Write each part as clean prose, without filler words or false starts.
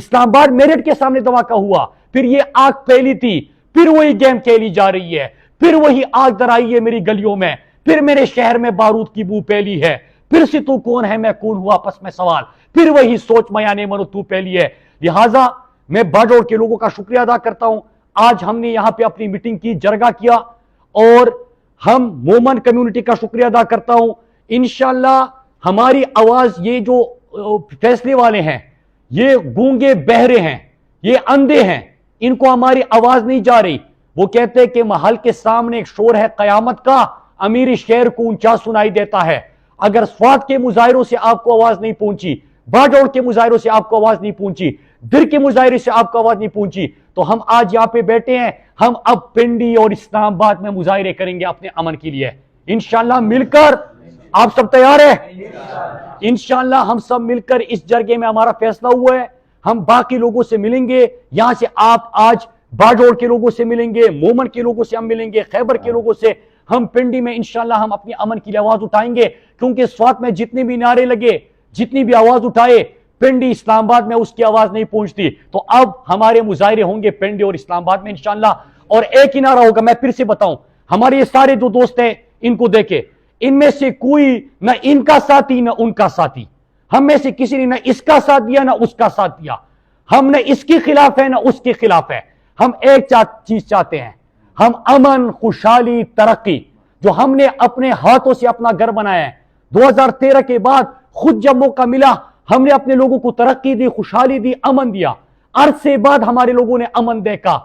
اسلام آباد میرٹ کے سامنے دھماکہ ہوا، پھر یہ آگ پھیلی تھی، پھر وہی گیم کھیلی جا رہی ہے، پھر وہی آگ درائی ہے میری گلیوں میں، پھر میرے شہر میں بارود کی بو پھیلی ہے، پھر سے تو کون ہے میں کون ہوں آپس میں سوال، پھر وہی سوچ میانے منو تو پھیلی ہے۔ لہٰذا میں باجوڑ کے لوگوں کا شکریہ ادا کرتا ہوں، آج ہم نے یہاں پہ اپنی میٹنگ کی، جرگہ کیا، اور ہم مومن کمیونٹی کا شکریہ ادا کرتا ہوں۔ انشاءاللہ ہماری آواز، یہ جو فیصلے والے ہیں یہ گونگے بہرے ہیں، یہ اندھے ہیں، ان کو ہماری آواز نہیں جا رہی۔ وہ کہتے ہیں کہ محل کے سامنے ایک شور ہے قیامت کا، امیر شہر کو اونچا سنائی دیتا ہے۔ اگر سوات کے مظاہروں سے آپ کو آواز نہیں پہنچی، باجوڑ کے مظاہروں سے آپ کو آواز نہیں پہنچی، در کے مظاہرے سے آپ کو آواز نہیں پہنچی، تو ہم آج یہاں پہ بیٹھے ہیں، ہم اب پنڈی اور اسلام آباد میں مظاہرے کریں گے اپنے امن کے لیے انشاءاللہ مل کر۔ آپ سب تیار ہیں؟ انشاءاللہ ہم سب مل کر اس جرگے میں ہمارا فیصلہ ہوا ہے، ہم باقی لوگوں سے ملیں گے، یہاں سے آپ آج باجوڑ کے لوگوں سے ملیں گے، مومن کے لوگوں سے ہم ملیں گے، خیبر کے لوگوں سے، ہم پنڈی میں انشاءاللہ ہم اپنی امن کی آواز اٹھائیں گے، کیونکہ سوات میں جتنے بھی نعرے لگے، جتنی بھی آواز اٹھائے، پنڈی اسلام آباد میں اس کی آواز نہیں پہنچتی، تو اب ہمارے مظاہرے ہوں گے پنڈی اور اسلام آباد میں انشاءاللہ، اور ایک ہی نعرہ ہوگا۔ میں پھر سے بتاؤں، ہمارے یہ سارے جو دوست ہیں ان کو دیکھیں، ان میں سے کوئی نہ ان کا ساتھی نہ ان کا ساتھی، ہم میں سے کسی نے نہ اس کا ساتھ دیا نہ اس کا ساتھ دیا، ہم نہ اس کے خلاف ہے نہ اس کے خلاف ہے، ہم ایک چیز چاہتے ہیں، ہم امن، خوشحالی، ترقی، جو ہم نے اپنے ہاتھوں سے اپنا گھر بنایا ہے 2013 کے بعد، خود جب موقع ملا ہم نے اپنے لوگوں کو ترقی دی، خوشحالی دی، امن دیا، عرصے بعد ہمارے لوگوں نے امن دیکھا،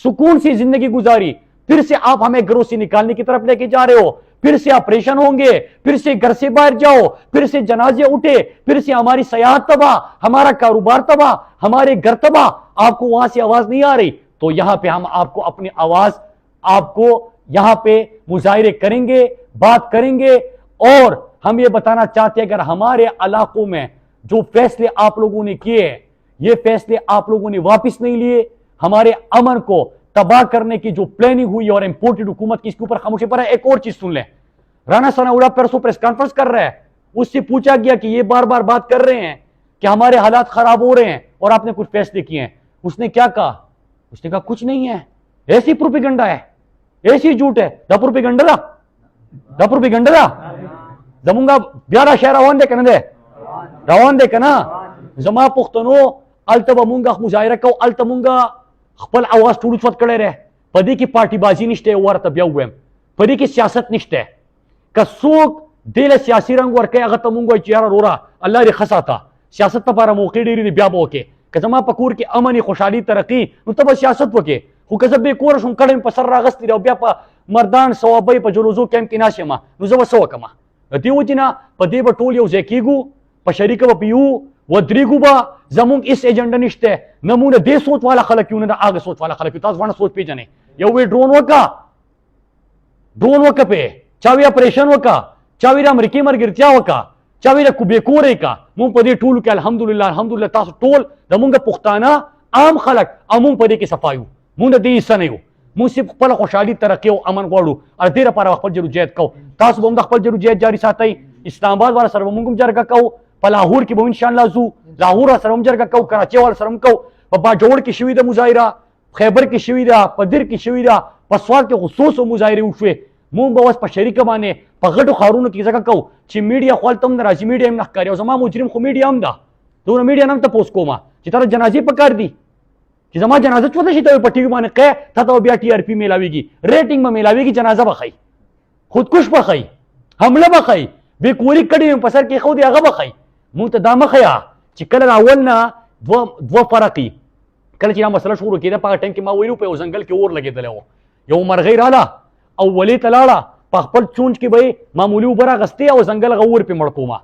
سکون سی زندگی گزاری، پھر سے آپ ہمیں گھروں سے نکالنے کی طرف لے کے جا رہے ہو، پھر سے آپریشن ہوں گے، پھر سے گھر سے باہر جاؤ، پھر سے جنازے اٹھے، پھر سے ہماری سیاحت تباہ، ہمارا کاروبار تباہ، ہمارے گھر تباہ، آپ کو وہاں سے آواز نہیں آ رہی، تو یہاں پہ ہم آپ کو اپنی آواز، آپ کو یہاں پہ مظاہرے کریں گے، بات کریں گے، اور ہم یہ بتانا چاہتے ہیں اگر ہمارے علاقوں میں جو فیصلے آپ لوگوں نے کیے، یہ فیصلے آپ لوگوں نے واپس نہیں لیے، ہمارے امن کو تباہ کرنے کی جو پلاننگ ہوئی اور امپورٹڈ حکومت کی، اس کے اوپر خاموشی پر ہے۔ ایک اور چیز سن لیں، رانا ثناءاللہ پرسوں پریس کانفرنس کر رہا ہے، اس سے پوچھا گیا کہ یہ بار بار بات کر رہے ہیں کہ ہمارے حالات خراب ہو رہے ہیں اور آپ نے کچھ فیصلے کیے ہیں، اس نے کیا کہا؟ اس نے کہا کچھ نہیں ہے، ایسی پروپیگنڈا ہے، ایسی جھوٹ ہے، دا پروپیگنڈا زمونگا بیارا شہر روان دے کنا دے روان دے کنا زما پختنو التبا مونگا مظاہرہ کو التا مونگا خپل آواز ٹوڑو چوت کڑے رہے پدی کی پارٹی بازی نشتے وارتا بیا ہوئے پدی کی سیاست نشتے کہ سوک دیل سیاسی رنگ ورکے اغتا مونگا چیارا رورا اللہ ری خسا تھا سیاست تا پارا موقع دیری دی بیا باوکے کہ زما پکور کی امنی خوشحالی ترقی نو تبا سیاست وکے خو کزب بے کورشن کڑن پسر راغستی رو بیا پا مردان سوابای پا جلوزو کیم کی ناشی ما نو زبا سوا کما دیو جنا پا دیبا ٹول یو زیکیگو پا شریک با پیو و دریگو با زمونگ اس ایجنڈا نشتے نمون دے سوچ والا خلق کیوں ندا آگ سوچ والا خلق کیوں تاز وانا سوچ پی جانے یو ڈرون وکا پہ چاوی اپریشن وکا چاوی را امریکی مرگرتیا وکا چاوی را کبے کورے کا مون پا دے ٹول کے الحمدللہ تاز ٹول دمونگ پختانا عام خلق امون پا دے کے صفایو مون دے حصہ نہیں ہو مون سے خپل خوشحالی ترقی او امن غواړو ار دې لپاره خپل جدوجہد کوو تاسو به هم د خپل جدوجہد جاری ساتئ اسلام آباد والا سره به موږ هم جرګه کوو په لاهور کې به انشاءالله ځو لاهور سره هم جرګه کوو کراچۍ والا سره هم کوو په باجوړ کې شوې ده مظاهره خیبر کې شوې ده په در کې شوې ده په سوات کې خصوصو مظاهرې وشوې مونږ به اوس په شریکه باندې په غټو ښارونو کې ځکه کوو چې میډیا خو هلته هم نه راځي میډیا هم نه ښکاري او زما مجرم خو میډیا هم ده دونه میډیا نه هم تپوس کومه چې تاته جنازې پکار دي کہ زمان جنازہ چوتا شیطا ہوئی پٹی مانے قے تھا تو بیا ٹی آر پی میلاوی گی ریٹنگ میں میلاوی گی جنازہ بخائی خودکش بخائی حملہ بخائی بے کوری کڑی میں پسر کے خود اغا بخائی منتدا مخیا چکل اولنا دو فرقی کل چینا مسئلہ شروع کی دا پاک ٹائم کی ما ویلو پہ زنگل کی اور لگے دلے ہو یو مرغی رالا اولی تلالا پخپل چونچ کی بھئی معمولی اوبرا غستے او زنگل غور پہ مڑکو ما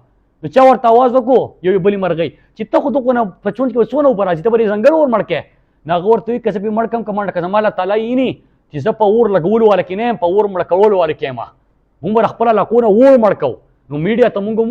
چا ورتا آواز وکو یو بلی مرغی چتا خودو کو نا چونچ کی سونا اوبرا چتا بلی زنگل اور مڑکے ناغور توی کسه په مړ کم کمانډ کزما الله تعالی یې نه چې زه په اور لګولو والا کې نه په اور مړ کولو والا کې ما موږ خپل لکونه اور مړ کو نو میډیا ته موږ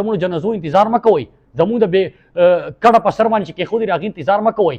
زموږ جنازو انتظار مکوئ زموږ د کډه په سر باندې کې خو دې راغی انتظار مکوئ و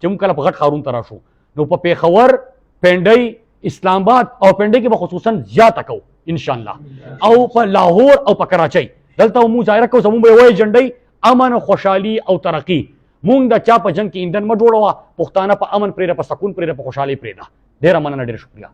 چې موږ کله په غټ خارون ترا شو نو په پیښور پنډۍ اسلام آباد او پنډۍ کې به خصوصا زیاته کو ان شاء الله او په لاهور او په کراچۍ دلته موږ ظاهر کو زموږ به وای جنډۍ امن خوشحالي او ترقی مونږ د چا په جنگ کې ایندن مه جوړوه پښتانه په امن پرېږده په سکون پرېږده په خوشحالۍ پرېږده ډېره مننه ډېر شکریه